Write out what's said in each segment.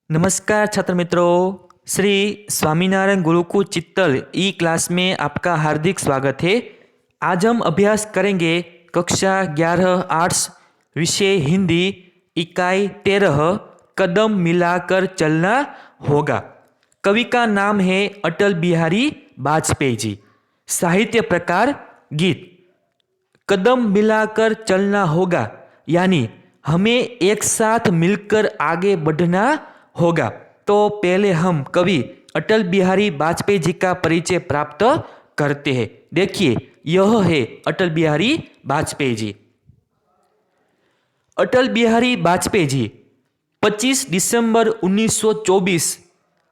नमस्कार छात्र मित्रों, श्री स्वामीनारायण गुरुकुल चित्तल ई क्लास में आपका हार्दिक स्वागत है। आज हम अभ्यास करेंगे कक्षा 11 आर्ट्स विषय हिंदी इकाई 13 कदम मिलाकर चलना होगा। कवि का नाम है अटल बिहारी वाजपेयी जी। साहित्य प्रकार गीत। कदम मिलाकर चलना होगा यानी हमें एक साथ मिलकर आगे बढ़ना होगा। तो पहले हम कवि अटल बिहारी वाजपेयी जी का परिचय प्राप्त करते हैं। देखिए, यह है अटल बिहारी वाजपेयी जी। अटल बिहारी वाजपेयी जी 25 दिसंबर 1924,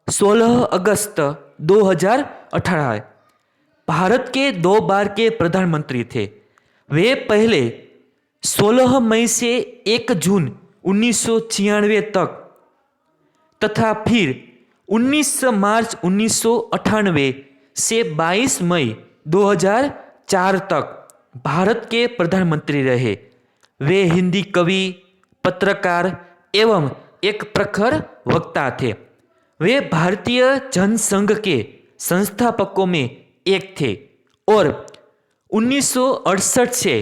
16 अगस्त 2018 भारत के 2 बार के प्रधानमंत्री थे। वे पहले 16 मई से 1 जून 1996 तक तथा फिर 19 मार्च 1998 से 22 मई 2004 तक भारत के प्रधानमंत्री रहे। वे हिंदी कवि, पत्रकार एवं एक प्रखर वक्ता थे। वे भारतीय जनसंघ के संस्थापकों में एक थे और 1968 से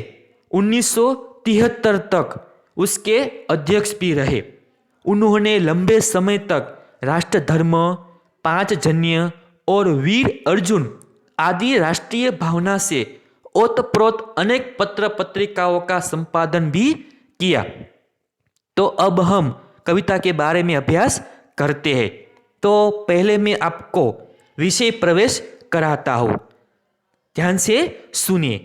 1973 तक उसके अध्यक्ष भी रहे। उन्होंने लंबे समय तक राष्ट्रधर्म, पांचजन्य और वीर अर्जुन आदि राष्ट्रीय भावना से ओतप्रोत अनेक पत्र पत्रिकाओं का संपादन भी किया। तो अब हम कविता के बारे में अभ्यास करते हैं। तो पहले मैं आपको विषय प्रवेश कराता हूँ, ध्यान से सुनिए।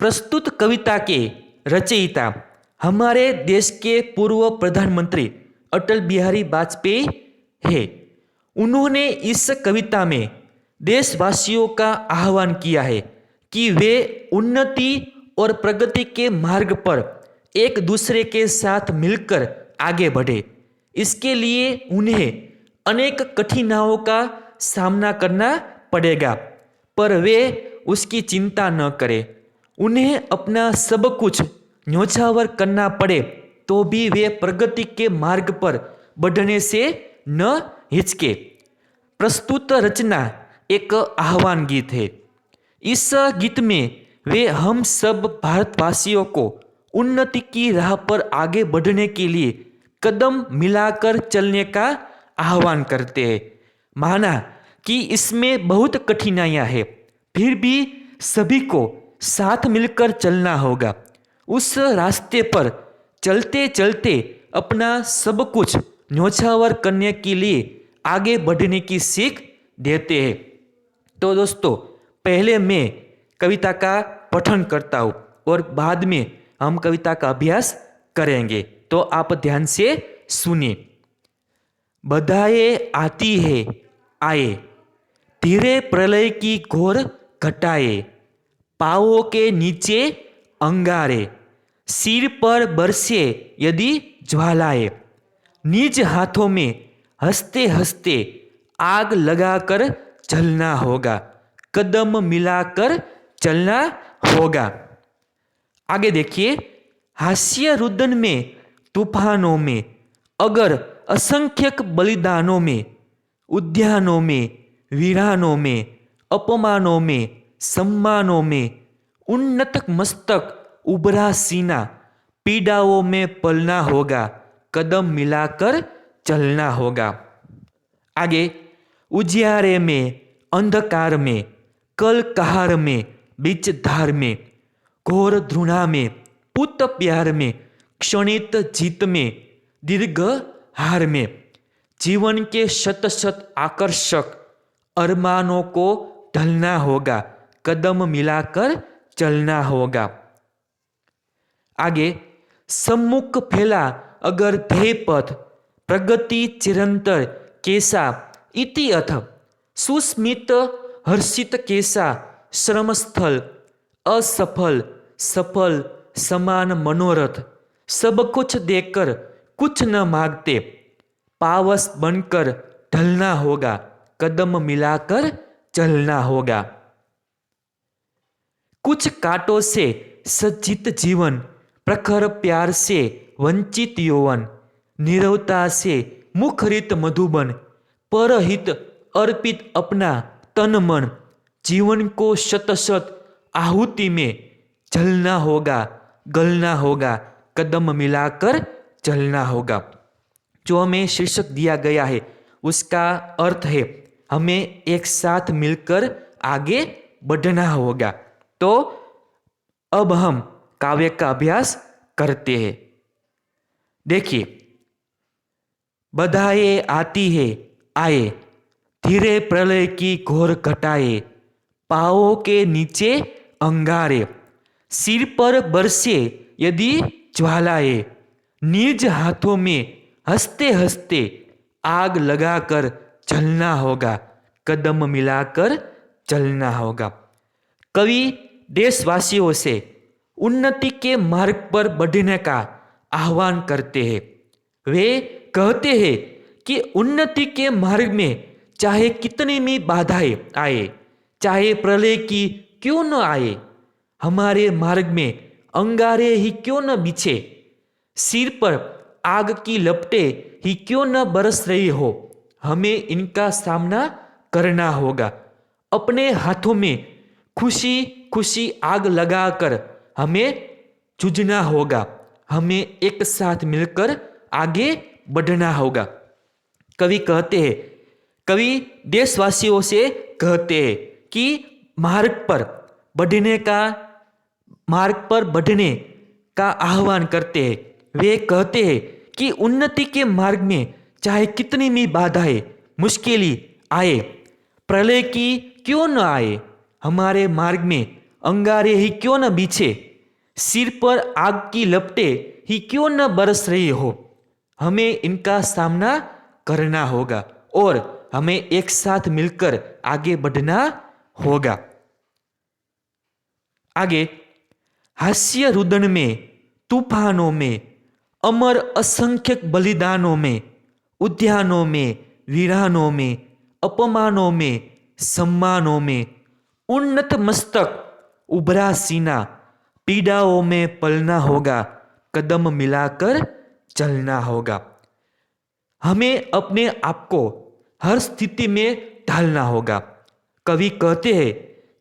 प्रस्तुत कविता के रचयिता हमारे देश के पूर्व प्रधानमंत्री अटल बिहारी वाजपेयी है। उन्होंने इस कविता में देशवासियों का आह्वान किया है कि वे उन्नति और प्रगति के मार्ग पर एक दूसरे के साथ मिलकर आगे बढ़े। इसके लिए उन्हें अनेक कठिनाइयों का सामना करना पड़ेगा, पर वे उसकी चिंता न करें। उन्हें अपना सब कुछ न्योछावर करना पड़े तो भी वे प्रगति के मार्ग पर बढ़ने से न हिचके। प्रस्तुत रचना एक आह्वान गीत है। इस गीत में वे हम सब भारतवासियों को उन्नति की राह पर आगे बढ़ने के लिए कदम मिलाकर चलने का आह्वान करते हैं। माना कि इसमें बहुत कठिनाइयां हैं, फिर भी सभी को साथ मिलकर चलना होगा। उस रास्ते पर चलते चलते अपना सब कुछ न्योछावर करने के लिए आगे बढ़ने की सीख देते हैं। तो दोस्तों, पहले मैं कविता का पठन करता हूँ और बाद में हम कविता का अभ्यास करेंगे। तो आप ध्यान से सुनिए। बधाए आती है आए, धीरे प्रलय की घोर घटाए, पाँवों के नीचे अंगारे, सिर पर बरसे यदि ज्वालाए, निज हाथों में हंसते हंसते आग लगाकर जलना होगा, कदम मिलाकर चलना होगा। आगे देखिए। हास्य रुदन में, तूफानों में, अगर असंख्यक बलिदानों में, उद्यानों में, वीरानों में, अपमानों में, सम्मानों में, उन्नत मस्तक उभरा सीना, पीड़ाओं में पलना होगा, कदम मिलाकर चलना होगा। आगे। उजियारे में, अंधकार में, कल कहार में, बीच धार में, घोर धृणा में, पुत प्यार में, क्षणित जीत में, दीर्घ हार में, जीवन के शत शत आकर्षक अरमानों को ढलना होगा, कदम मिलाकर चलना होगा। आगे। सम्मुख फैला अगर ध्येय पथ, प्रगति चिरंतर कैसा इति अथ, सुस्मित हर्षित कैसा श्रमस्थल, असफल सफल समान मनोरथ, सब कुछ देकर कुछ न मांगते, पावस बनकर ढलना होगा, कदम मिलाकर चलना होगा। कुछ कांटों से सज्जित जीवन, प्रखर प्यार से वंचित यौवन, नीरवता से मुखरित मधुबन, परहित अर्पित अपना तन मन, जीवन को शत शत आहुति में जलना होगा, गलना होगा, कदम मिलाकर चलना होगा। जो हमें शीर्षक दिया गया है उसका अर्थ है हमें एक साथ मिलकर आगे बढ़ना होगा। तो अब हम काव्य का अभ्यास करते हैं। देखिए, बधाए आती है आए, धीरे प्रलय की घोर घटाए, पाँवों के नीचे अंगारे, सिर पर बरसे यदि ज्वालाए, निज हाथों में हंसते हंसते आग लगाकर जलना होगा, कदम मिलाकर चलना होगा। कवि देशवासियों से उन्नति के मार्ग पर बढ़ने का आह्वान करते हैं। वे कहते हैं कि उन्नति के मार्ग में चाहे कितनी भी बाधाएं आए, चाहे प्रलय की क्यों न आए, हमारे मार्ग में अंगारे ही क्यों न बिछे, सिर पर आग की लपटें ही क्यों न बरस रही हो, हमें इनका सामना करना होगा। अपने हाथों में खुशी खुशी आग लगाकर हमें जूझना होगा, हमें एक साथ मिलकर आगे बढ़ना होगा। कवि कहते हैं, कवि देशवासियों से कहते हैं कि मार्ग पर बढ़ने का आह्वान करते हैं। वे कहते हैं कि उन्नति के मार्ग में चाहे कितनी भी बाधाएं मुश्किलें आए, प्रलय की क्यों न आए, हमारे मार्ग में अंगारे ही क्यों न बिछे, सिर पर आग की लपटें ही क्यों न बरस रही हो, हमें इनका सामना करना होगा और हमें एक साथ मिलकर आगे बढ़ना होगा। आगे, हास्य रुदन में, तूफानों में, अमर असंख्य बलिदानों में, उद्यानों में, वीरानों में, अपमानों में, सम्मानों में, उन्नत मस्तक उभरा सीना, पीड़ाओं में पलना होगा, कदम मिलाकर चलना होगा। हमें अपने आप को हर स्थिति में ढालना होगा। कवि कहते हैं,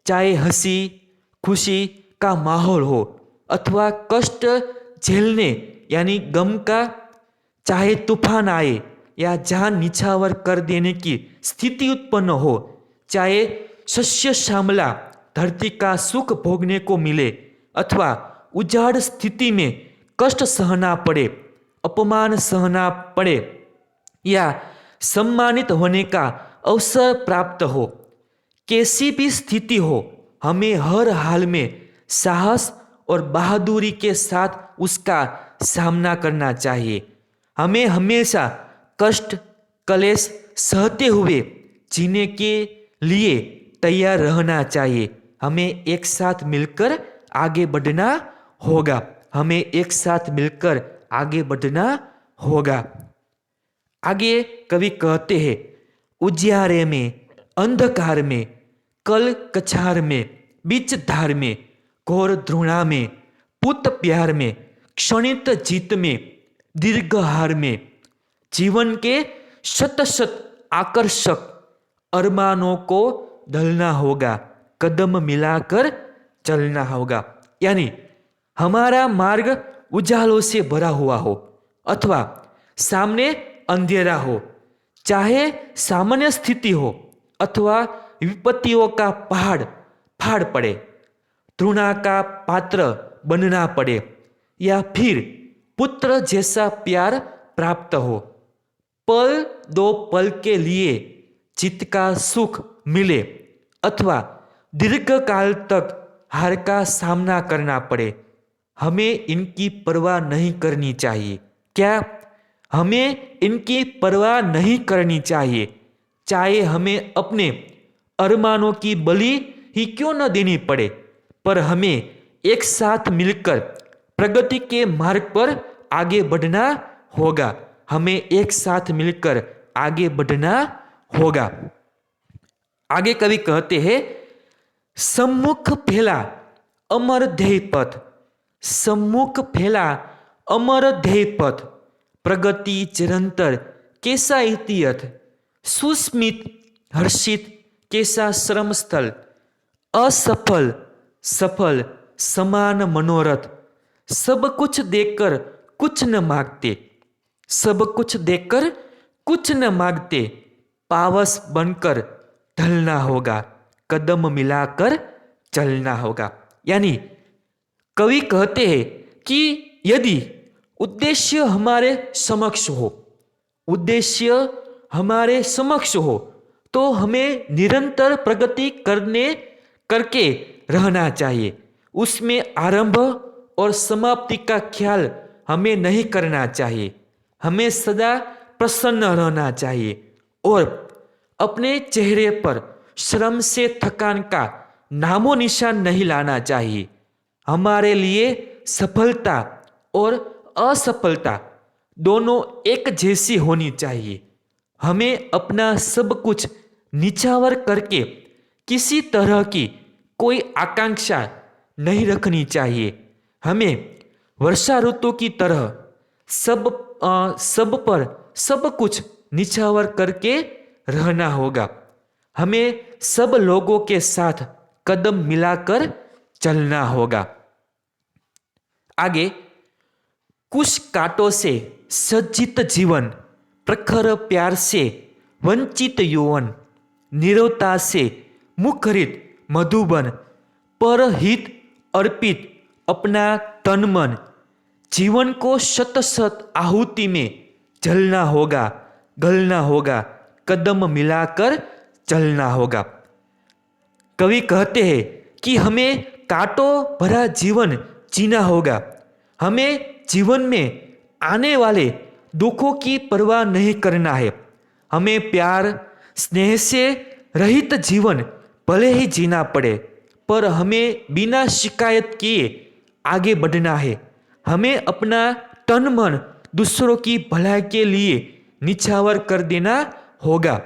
चाहे हंसी खुशी का माहौल हो अथवा कष्ट झेलने यानी गम का, चाहे तूफान आए या जान निछावर कर देने की स्थिति उत्पन्न हो, चाहे शस्य श्यामला धरती का सुख भोगने को मिले अथवा उजाड़ स्थिति में कष्ट सहना पड़े, अपमान सहना पड़े या सम्मानित होने का अवसर प्राप्त हो, कैसी भी स्थिति हो, हमें हर हाल में साहस और बहादुरी के साथ उसका सामना करना चाहिए। हमें हमेशा कष्ट क्लेश सहते हुए जीने के लिए तैयार रहना चाहिए। हमें एक साथ मिलकर आगे बढ़ना होगा, हमें एक साथ मिलकर आगे बढ़ना होगा। आगे कवि कहते हैं, उजियारे में, अंधकार में, कल कछार में, बीच धार में, घोर द्रोणा में, पुत प्यार में, क्षणित जीत में, दीर्घ हार में, जीवन के शत शत आकर्षक अरमानों को ढलना होगा, कदम मिलाकर चलना होगा। यानी हमारा मार्ग उजालों से भरा हुआ हो अथवा सामने अंधेरा हो, चाहे सामान्य स्थिति हो अथवा विपत्तियों का पहाड़ फाड़ पड़े, तृणा का पात्र बनना पड़े या फिर पुत्र जैसा प्यार प्राप्त हो, पल दो पल के लिए चित्त का सुख मिले अथवा दीर्घ काल तक हार का सामना करना पड़े, हमें इनकी परवाह नहीं करनी चाहिए। क्या हमें इनकी परवाह नहीं करनी चाहिए? चाहे हमें अपने अरमानों की बलि ही क्यों न देनी पड़े, पर हमें एक साथ मिलकर प्रगति के मार्ग पर आगे बढ़ना होगा, हमें एक साथ मिलकर आगे बढ़ना होगा। आगे कवि कहते हैं, सम्मुख फैला अमर ध्येय पथ, सम्मुख फैला अमर ध्येय पथ, प्रगति चिरंतर कैसा इतियथ, सुस्मित हर्षित कैसा श्रम स्थल, असफल सफल समान मनोरथ, सब कुछ देकर कुछ न मांगते, सब कुछ देकर कुछ न मांगते, पावस बनकर ढलना होगा, कदम मिलाकर चलना होगा। यानी कवि कहते हैं कि यदि उद्देश्य हमारे समक्ष हो, उद्देश्य हमारे समक्ष हो, तो हमें निरंतर प्रगति करके रहना चाहिए। उसमें आरंभ और समाप्ति का ख्याल हमें नहीं करना चाहिए। हमें सदा प्रसन्न रहना चाहिए और अपने चेहरे पर श्रम से थकान का नामो निशान नहीं लाना चाहिए। हमारे लिए सफलता और असफलता दोनों एक जैसी होनी चाहिए। हमें अपना सब कुछ निछावर करके किसी तरह की कोई आकांक्षा नहीं रखनी चाहिए। हमें वर्षा ऋतु की तरह सब पर सब कुछ निछावर करके रहना होगा। हमें सब लोगों के साथ कदम मिलाकर चलना होगा। आगे, कुछ कांटों से सज्जित जीवन, प्रखर प्यार से वंचित यौवन, नीरवता से मुखरित मधुबन, परहित अर्पित अपना तन मन, जीवन को शत शत आहुति में जलना होगा, गलना होगा, कदम मिलाकर चलना होगा। कवि कहते हैं कि हमें कांटों भरा जीवन जीना होगा। हमें जीवन में आने वाले दुखों की परवाह नहीं करना है। हमें प्यार स्नेह से रहित जीवन भले ही जीना पड़े, पर हमें बिना शिकायत किए आगे बढ़ना है। हमें अपना तन मन दूसरों की भलाई के लिए निछावर कर देना होगा।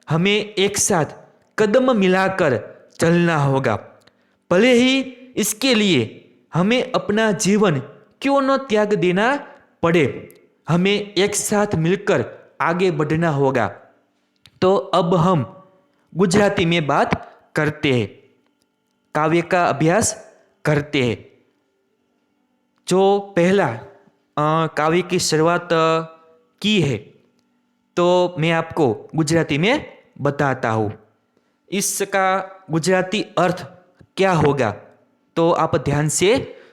हमें एक साथ कदम मिलाकर चलना होगा, भले ही इसके लिए हमें अपना जीवन क्यों न त्याग देना पड़े। हमें एक साथ मिलकर आगे बढ़ना होगा। तो अब हम गुजराती में बात करते हैं, काव्य का अभ्यास करते हैं। जो पहला काव्य की शुरुआत की है, तो मैं आपको गुजराती में बताता हूँ। इसका गुजराती अर्थ क्या होगा, तो आप ध्यान से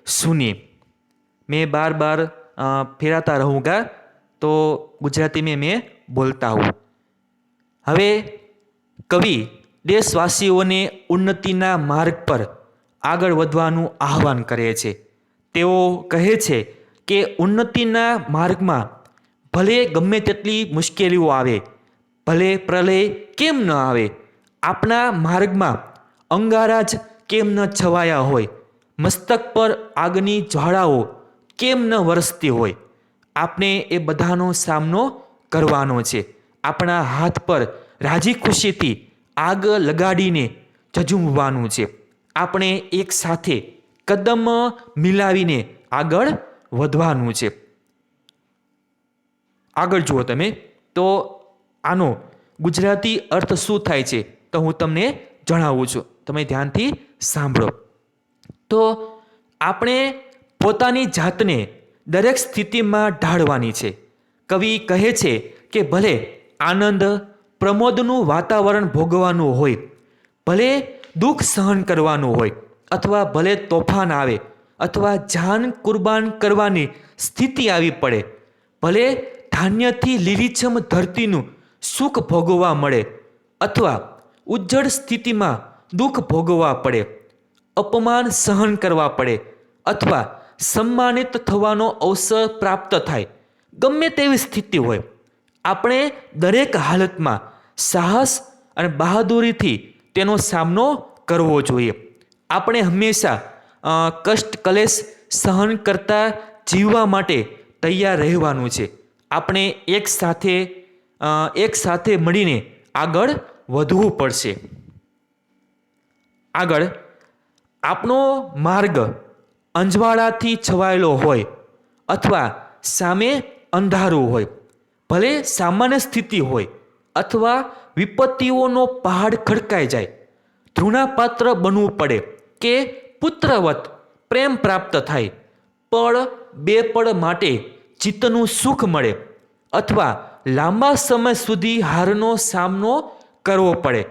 सुनिए। मैं बार बार फेराता रहूँगा, तो गुजराती में मैं बोलता हूँ। હવે કવિ દેશવાસીઓને ઉન્નતિના માર્ગ પર આગળ વધવાનું આહ્વાન કરે છે। તેઓ કહે છે કે ઉન્નતિના માર્ગમાં ભલે ગમે તેટલી મુશ્કેલીઓ આવે, ભલે પ્રલય કેમ ન આવે, આપણા માર્ગમાં અંગારા જ કેમ ન છવાયા હોય, મસ્તક પર આગની જ્વાળાઓ કેમ ન વરસતી હોય, આપણે એ બધાનો સામનો કરવાનો છે। આપણા હાથ પર રાજી ખુશીથી આગ લગાડીને ઝઝૂમવાનું છે। આપણે એક સાથે કદમ મિલાવીને આગળ વધવાનું છે। આગળ જુઓ તમે, તો આનો ગુજરાતી અર્થ શું થાય છે, તો હું તમને જણાવું છું, તમે ધ્યાનથી સાંભળો। તો આપણે પોતાની જાતને દરેક સ્થિતિમાં ઢાળવાની છે। કવિ કહે છે કે ભલે આનંદ પ્રમોદનું વાતાવરણ ભોગવવાનું હોય, ભલે દુઃખ સહન કરવાનું હોય, અથવા ભલે તોફાન આવે, અથવા જાન કુરબાન કરવાની સ્થિતિ આવી પડે, ભલે ધાન્યથી લીલીછમ ધરતીનું સુખ ભોગવવા મળે, અથવા ઉજ્જડ સ્થિતિમાં દુઃખ ભોગવવા પડે, અપમાન સહન કરવા પડે, અથવા સન્માનિત થવાનો અવસર પ્રાપ્ત થાય, ગમે તેવી સ્થિતિ હોય, આપણે દરેક હાલતમાં સાહસ અને બહાદુરીથી તેનો સામનો કરવો જોઈએ। આપણે હંમેશા કષ્ટ કલેશ સહન કરતા જીવવા માટે તૈયાર રહેવાનું છે। આપણે એક સાથે મળીને આગળ વધવું પડશે। આગળ, આપણો માર્ગ અંજવાળાથી છવાયેલો હોય અથવા સામે અંધારું હોય, ભલે સામાન્ય સ્થિતિ હોય અથવા વિપત્તિઓનો પહાડ ખડકાઈ જાય, ધૃણાપાત્ર બનવું પડે કે પુત્રવત પ્રેમ પ્રાપ્ત થાય, પળ બે પળ માટે ચિત્તનું સુખ મળે અથવા લાંબા સમય સુધી હારનો સામનો કરવો પડે,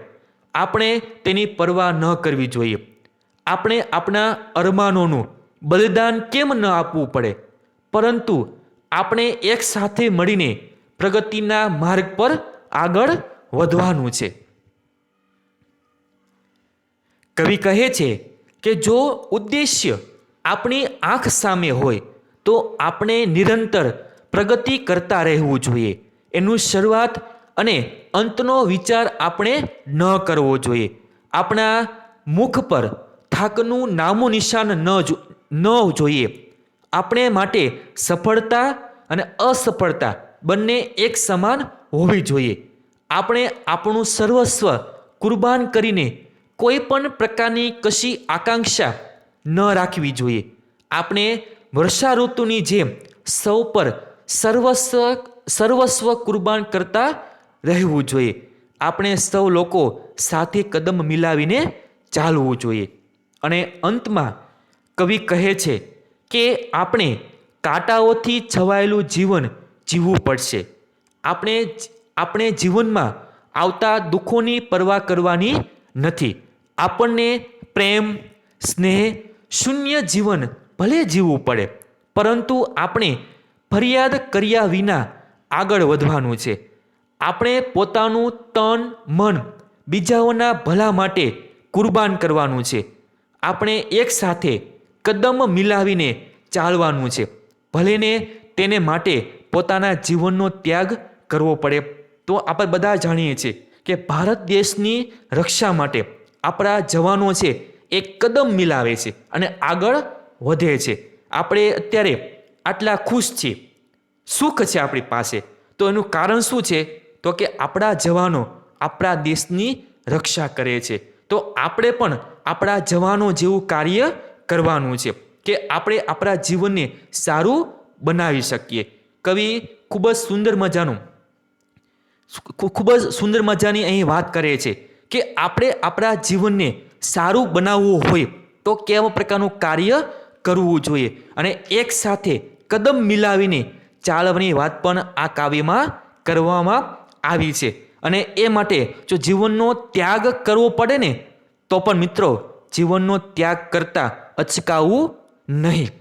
આપણે તેની પરવા ન કરવી જોઈએ. આપણે આપણા અરમાનોનું બલિદાન કેમ ન આપવું પડે, પરંતુ આપણે એક સાથે મળીને પ્રગતિના માર્ગ પર આગળ વધવાનું છે. કવિ કહે છે કે જો ઉદ્દેશ્ય આપણી આંખ સામે હોય તો આપણે નિરંતર પ્રગતિ કરતા રહેવું જોઈએ. એનું શરૂઆત અને અંતનો વિચાર આપણે ન કરવો જોઈએ. આપણા મુખ પર થાકનું નામું નિશાન ન જોઈએ. આપણે માટે સફળતા અને અસફળતા બંને એક સમાન હોવી જોઈએ. આપણે આપણું સર્વસ્વ કુરબાન કરીને કોઈ પણ પ્રકારની કશી આકાંક્ષા ન રાખવી જોઈએ. આપણે વર્ષા ઋતુની જેમ સૌ પર સર્વસ્વ કુરબાન કરતા રહેવું જોઈએ. આપણે સૌ લોકો સાથે કદમ મિલાવીને ચાલવું જોઈએ. અને અંતમાં કવિ કહે છે કે આપણે કાંટાઓથી છવાયેલું જીવન જીવવું પડશે. આપણે જીવનમાં આવતા દુઃખોની પરવા કરવાની નથી. આપણને પ્રેમ, સ્નેહ, શૂન્ય જીવન ભલે જીવવું પડે, પરંતુ આપણે ફરિયાદ કર્યા વિના આગળ વધવાનું છે. આપણે પોતાનું તન મન બીજાઓના ભલા માટે કુરબાન કરવાનું છે. આપણે એક સાથે કદમ મિલાવીને ચાલવાનું છે, ભલેને તેને માટે પોતાના જીવનનો ત્યાગ કરવો પડે. તો આપણે બધા જાણીએ છીએ કે ભારત દેશની રક્ષા માટે આપણા જવાનો છે એ કદમ મિલાવે છે અને આગળ વધે છે. આપણે અત્યારે આટલા ખુશ છીએ, સુખ છે આપણી પાસે, તો એનું કારણ શું છે? તો કે આપણા જવાનો આપણા દેશની રક્ષા કરે છે. તો આપણે પણ આપણા જવાનો જેવું કાર્ય કરવાનું છે કે આપણે આપણા જીવનને સારું બનાવી શકીએ. કવિ ખૂબ જ સુંદર મજાની અહીં વાત કરે છે કે આપણે આપણા જીવનને સારું બનાવવું હોય તો કેવા પ્રકારનું કાર્ય કરવું જોઈએ, અને એક સાથે કદમ મિલાવીને ચાલવાની વાત પણ આ કાવ્યમાં કરવામાં આવી છે. અને એ માટે જો જીવનનો ત્યાગ કરવો પડે ને તો પણ મિત્રો જીવનનો ત્યાગ કરતા અચકાવવું નહીં.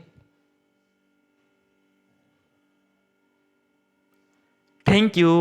Thank you.